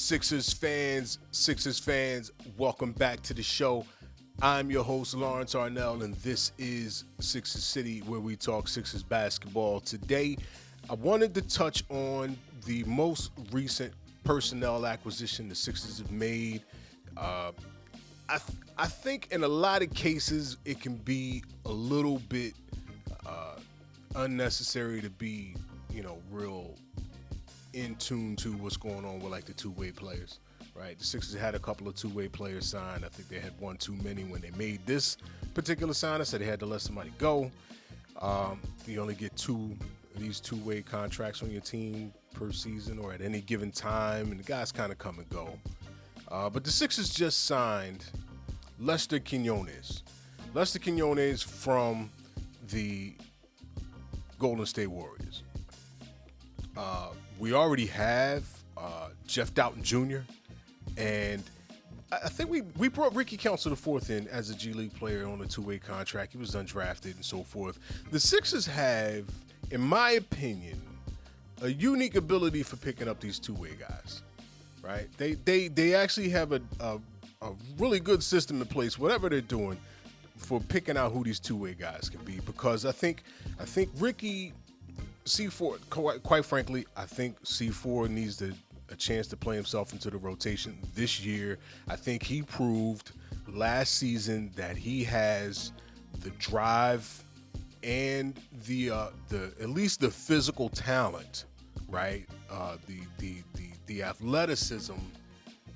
Sixers fans, welcome back to the show. I'm your host, Lawrence Arnell, and this is Sixers City, where we talk Sixers basketball. Today, I wanted to touch on the most recent personnel acquisition the Sixers have made. I think in a lot of cases, it can be a little bit unnecessary to be, real in tune to what's going on with like the two-way players, right? The Sixers had a couple of two-way players signed. I think they had one too many when they made this particular signing, so they had to let somebody go. You only get two of these two-way contracts on your team per season or at any given time, and the guys kind of come and go. But the Sixers just signed Lester Quinones. Lester Quinones from the Golden State Warriors. We already have Jeff Doughton Jr. and I think we brought Ricky Council IV in as a G League player on a two-way contract. He was undrafted and so forth. The Sixers have, in my opinion, a unique ability for picking up these two-way guys, right? They actually have a really good system in place, whatever they're doing, for picking out who these two-way guys can be. Because I think Ricky C4, quite frankly, I think C4 needs a chance to play himself into the rotation this year. I think he proved last season that he has the drive and the at least the physical talent, right? The athleticism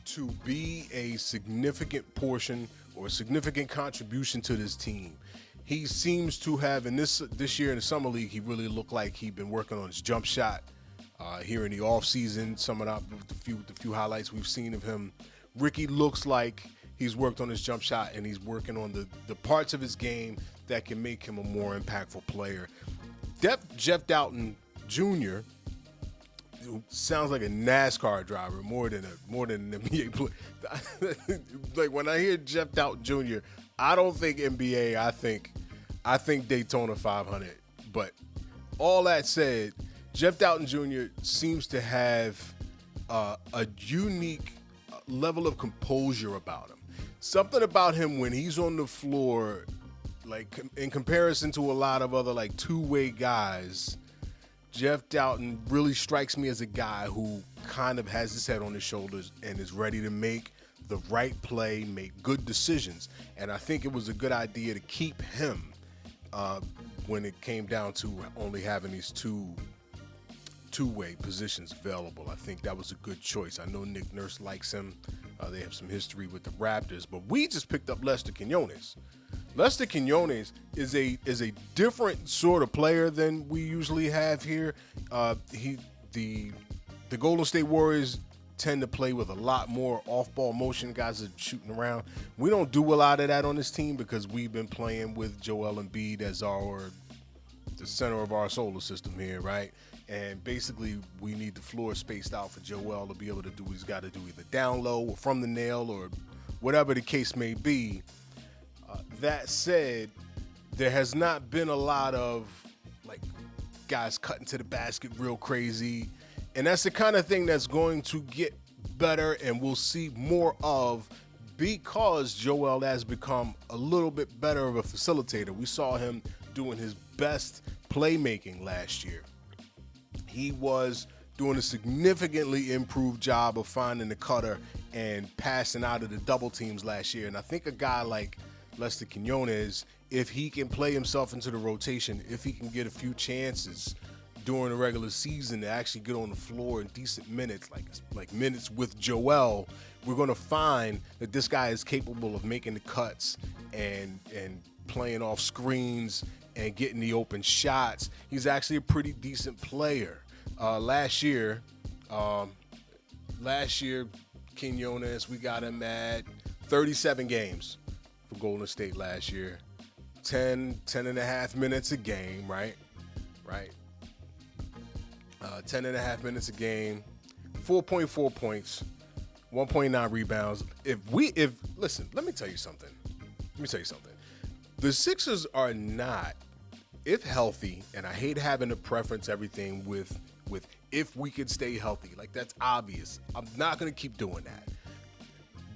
to be a significant portion or a significant contribution to this team. He seems to have, in this year in the Summer League, he really looked like he'd been working on his jump shot here in the offseason. Summing up with the few highlights we've seen of him, Ricky looks like he's worked on his jump shot and he's working on the parts of his game that can make him a more impactful player. Jeff Doughton Jr. sounds like a NASCAR driver more than an NBA player. Like when I hear Jeff Doughton Jr., I don't think NBA. I think Daytona 500. But all that said, Jeff Doughton Jr. seems to have a unique level of composure about him. Something about him when he's on the floor, like in comparison to a lot of other like two-way guys, Jeff Doughton really strikes me as a guy who kind of has his head on his shoulders and is ready to make the right play, make good decisions. And I think it was a good idea to keep him when it came down to only having these two-way positions available. I think that was a good choice. I know Nick Nurse likes him. They have some history with the Raptors, but we just picked up Lester Quinones. Lester Quinones is a different sort of player than we usually have here. The Golden State Warriors tend to play with a lot more off-ball motion. Guys are shooting around. We don't do a lot of that on this team because we've been playing with Joel Embiid as the center of our solar system here, right? And basically, we need the floor spaced out for Joel to be able to do what he's got to do, either down low or from the nail or whatever the case may be. That said, there has not been a lot of like guys cutting to the basket real crazy. And that's the kind of thing that's going to get better and we'll see more of because Joel has become a little bit better of a facilitator. We saw him doing his best playmaking last year. He was doing a significantly improved job of finding the cutter and passing out of the double teams last year. And I think a guy like Lester Quinones, if he can play himself into the rotation, if he can get a few chances during the regular season to actually get on the floor in decent minutes, like minutes with Joel, we're going to find that this guy is capable of making the cuts and playing off screens and getting the open shots. He's actually a pretty decent player. Last year, Quinones, we got him at 37 games for Golden State last year. 10 and a half minutes a game, right? 10 and a half minutes a game, 4.4 points, 1.9 rebounds. Listen, let me tell you something. The Sixers are not, if healthy, and I hate having to preference everything with with if we could stay healthy. Like, that's obvious. I'm not going to keep doing that.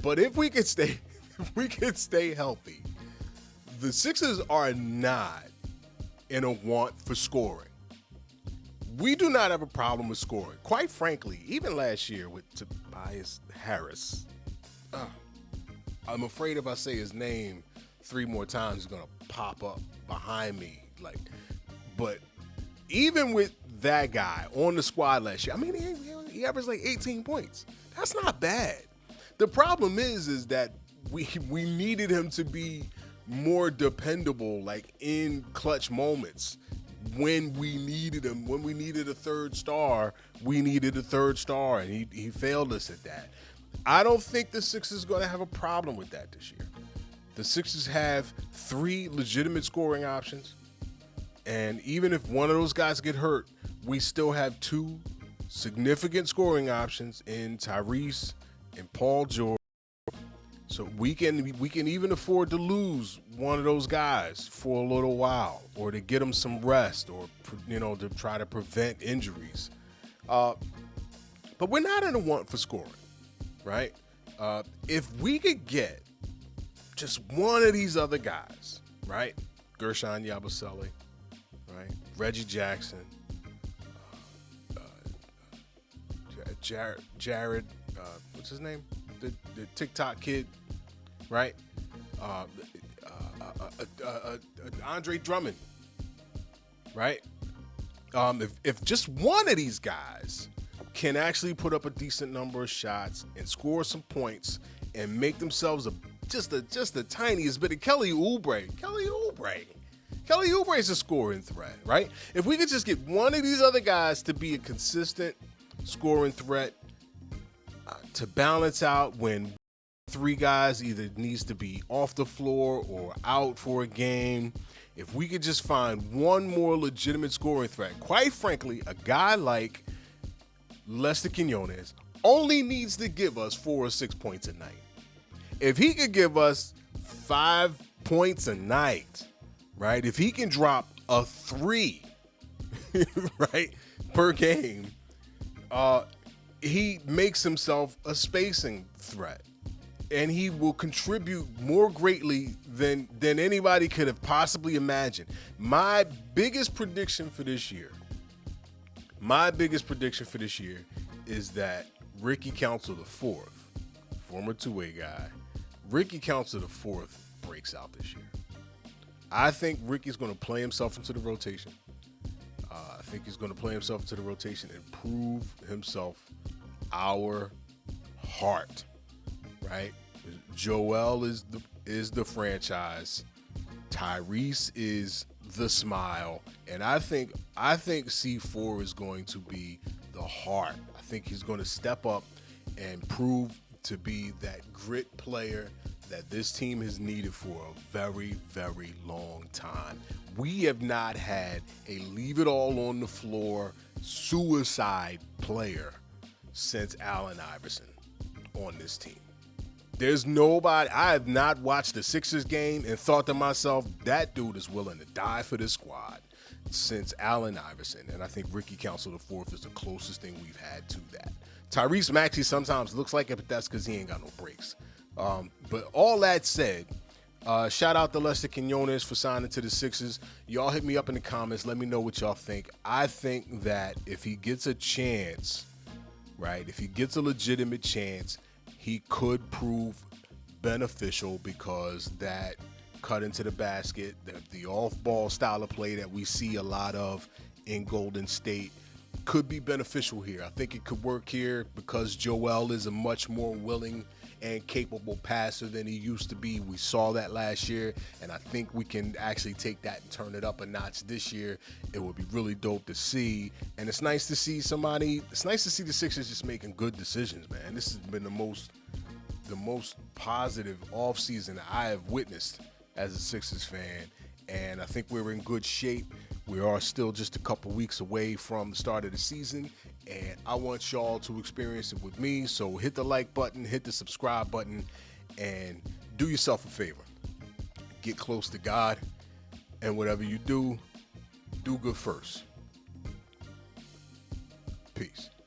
But if we could stay healthy, the Sixers are not in a want for scoring. We do not have a problem with scoring. Quite frankly, even last year with Tobias Harris, I'm afraid if I say his name 3 more times, he's gonna pop up behind me. But even with that guy on the squad last year, I mean, he averaged like 18 points. That's not bad. The problem is that we needed him to be more dependable, like in clutch moments. When we needed him, when we needed a third star, and he failed us at that. I don't think the Sixers are going to have a problem with that this year. The Sixers have 3 legitimate scoring options, and even if one of those guys get hurt, we still have 2 significant scoring options in Tyrese and Paul George. So we can even afford to lose one of those guys for a little while, or to get them some rest, or to try to prevent injuries. But we're not in a want for scoring, right? If we could get just one of these other guys, right? Gershon Yabusele, right? Reggie Jackson, Jared, what's his name? The TikTok kid, right? Andre Drummond, right? If just one of these guys can actually put up a decent number of shots and score some points and make themselves just the tiniest bit of Kelly Oubre is a scoring threat, right? If we could just get one of these other guys to be a consistent scoring threat, to balance out when 3 guys either needs to be off the floor or out for a game. If we could just find one more legitimate scoring threat, quite frankly, a guy like Lester Quinones only needs to give us 4 or 6 points a night. If he could give us 5 points a night, right? If he can drop a 3, right, per game, he makes himself a spacing threat, and he will contribute more greatly than anybody could have possibly imagined. My biggest prediction for this year is that Ricky Council IV, former two-way guy, Ricky Council IV breaks out this year. I think Ricky's going to play himself into the rotation. I think he's going to play himself into the rotation and prove himself our heart, right? Joel is the franchise. Tyrese is the smile, and I think C4 is going to be the heart. I think he's going to step up and prove to be that grit player that this team has needed for a very, very long time. We have not had a leave it all on the floor suicide player since Allen Iverson on this team. There's nobody. I have not watched the Sixers game and thought to myself, that dude is willing to die for this squad since Allen Iverson. And I think Ricky Council IV is the closest thing we've had to that. Tyrese Maxey sometimes looks like it, but that's because he ain't got no breaks. But all that said, shout out to Lester Quinones for signing to the Sixers. Y'all hit me up in the comments. Let me know what y'all think. I think that if he gets a chance, right, if he gets a legitimate chance, he could prove beneficial, because that cut into the basket, the off-ball style of play that we see a lot of in Golden State, could be beneficial here. I think it could work here because Joel is a much more willing and capable passer than he used to be. We saw that last year, and I think we can actually take that and turn it up a notch this year. It would be really dope to see, and it's nice to see the Sixers just making good decisions, man. This has been the most positive offseason I have witnessed as a Sixers fan, and I think we're in good shape. We are still just a couple weeks away from the start of the season, and I want y'all to experience it with me. So hit the like button, hit the subscribe button, and do yourself a favor. Get close to God, and whatever you do, do good first. Peace.